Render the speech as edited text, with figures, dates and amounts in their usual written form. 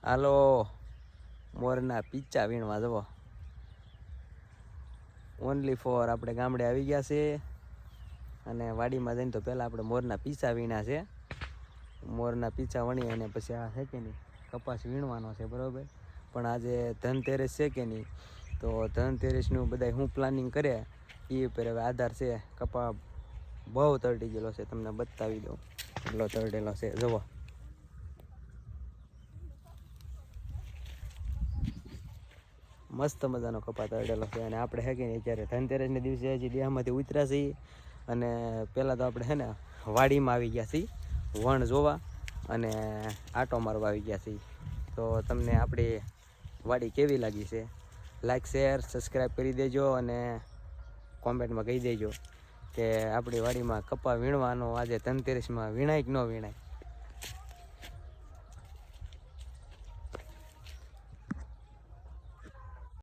હાલો મોરના પીચા વીણવા જવો only for આપણે ગામડે આવી ગયા છે અને વાડીમાં જઈને તો પહેલાં આપણે મોરના પીચા વીણ્યા છે. મોરના પીચા વણી અને પછી આ છે કે નહીં કપાસ વીણવાનો છે બરાબર. પણ આજે ધનતેરસ છે કે નહીં તો ધનતેરસનું બધા શું પ્લાનિંગ કરે એ ઉપર હવે આધાર છે. કપા બહુ તરટી ગયેલો છે, તમને બતાવી દઉં એટલો તરટેલો છે. જુઓ મસ્ત મજાનો કપા તરડેલો છે. અને આપણે હે કે નહીં અત્યારે ધનતેરસના દિવસે હજી દેહમાંથી ઉતર્યા છીએ અને પહેલાં તો આપણે છે ને વાડીમાં આવી ગયા છીએ વણ જોવા અને આટો મારવા આવી ગયા છીએ. તો તમને આપણી વાડી કેવી લાગી છે લાઈક શેર સબસ્ક્રાઈબ કરી દેજો અને કોમેન્ટમાં કહી દેજો કે આપણી વાડીમાં કપા વીણવાનો આજે ધનતેરસમાં વીણાય કે ન વીણાય.